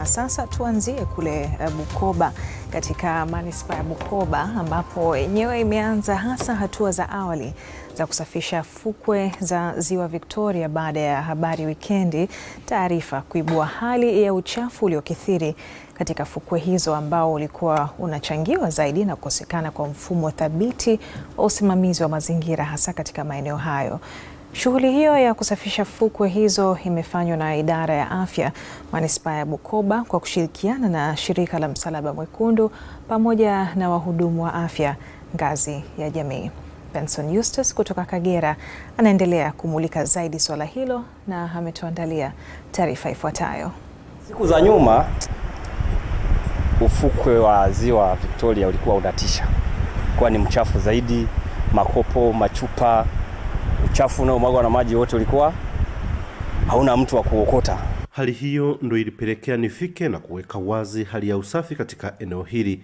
sasa tuanzie kule Bukoba, katika manispaa ya Bukoba ambapo yenyewe imeanza hasa hatua za awali za kusafisha fukwe za Ziwa Victoria baada ya habari wikendi taarifa kuibua hali ya uchafu uliokithiri katika fukwe hizo ambao ulikuwa unachangiwa zaidi na kukosekana kwa mfumo thabiti wa usimamizi wa mazingira hasa katika maeneo hayo. Shughuli hiyo ya kusafisha fukwe hizo imefanywa na Idara ya Afya Manispaa ya Bukoba kwa kushirikiana na Shirika la Msalaba Mwekundu pamoja na wahudumu wa afya ngazi ya jamii. Benson Eustace kutoka Kagera anaendelea kumulika zaidi swala hilo na ametuandalia taarifa ifuatayo. Siku za nyuma ufukwe wa Ziwa Victoria ulikuwa unatisha. Kwa ni mchafu zaidi, makopo, machupa, uchafu unaomwagwa na maji wote ulikuwa hauna mtu wa kuokota. Hali hiyo ndio ilipelekea nifike na kuweka wazi hali ya usafi katika eneo hili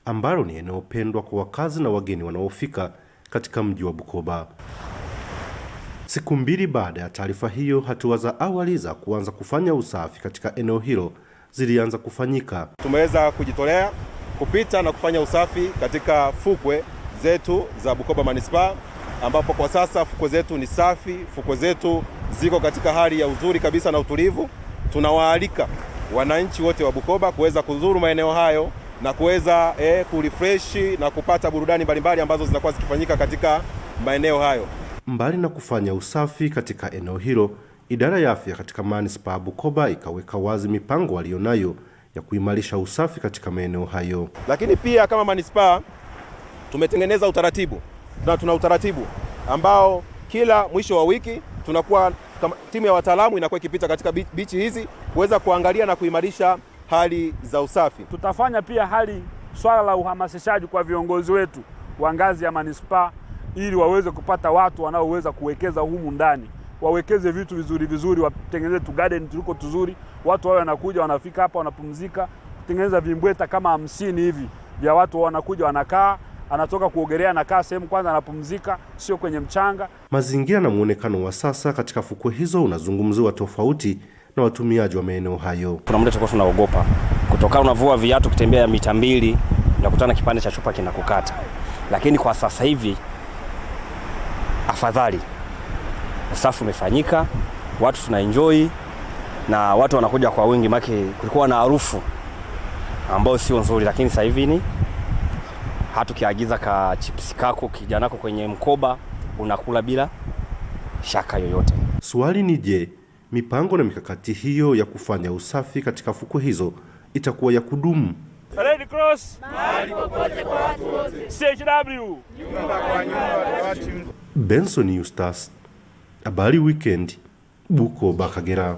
ambalo ni eneo pendwa kwa wakazi na wageni wanaofika katika mji wa Bukoba. Siku mbili baada ya taarifa hiyo, hatua za awali za kuanza kufanya usafi katika eneo hilo zilianza kufanyika. Tumeweza kujitolea kupita na kufanya usafi katika fukwe zetu za Bukoba Manispaa, ambapo kwa sasa fukwe zetu ni safi, fukwe zetu ziko katika hali ya uzuri kabisa na utulivu. Tunawaalika wananchi wote wa Bukoba kuweza kuzuru maeneo hayo na kuweza kurefresh na kupata burudani mbalimbali ambazo zinakuwa zikifanyika katika maeneo hayo. Mbali na kufanya usafi katika eneo hilo, Idara ya Afya katika Manispaa ya Bukoba ikaweka wazi mipango walionayo ya kuimarisha usafi katika maeneo hayo. Lakini pia kama manispaa tumetengeneza utaratibu. Tuna utaratibu ambao kila mwisho wa wiki tunakuwa timu ya wataalamu inakuwa ikipita katika bichi hizi kuweza kuangalia na kuimarisha hali za usafi. Tutafanya pia swala la uhamasishaji kwa viongozi wetu wa ngazi ya manispaa ili waweze kupata watu wanaoweza kuwekeza humu ndani. Wawekeze vitu vizuri, watengeneze tu garden tuliko tuzuri. Watu wao wanakuja wanafika hapa wanapumzika, kutengeneza vimbweta kama 50 hivi vya watu wanakuja wanakaa, anatoka kuogelea anakaa sehemu kwanza anapumzika, sio kwenye mchanga. Mazingira na muonekano wa sasa katika fukwe hizo unazungumziwa tofauti na watumiaji wa maeneo hayo. Kuna muda tulikuwa tunaogopa kutoka unavua viatu kutembea mita 2 unakutana kipande cha chupa kinakukata. Lakini kwa sasa hivi afadhali. Usafi umefanyika, watu tunaenjoy na watu wanakuja kwa wingi, maki kulikuwa na harufu ambayo sio nzuri, lakini sasa hivi ni hatukiagiza ka chips kako kijanako kwenye mkoba unakula bila shaka yoyote. Swali ni je, mipango na mikakati hiyo ya kufanya usafi katika fukwe hizo itakuwa ya kudumu? Red Cross mahali popote kwa watu wote. CHW nyumba kwa nyumba. Benson Eustace, Habari Weekend, Bukoba, Kagera.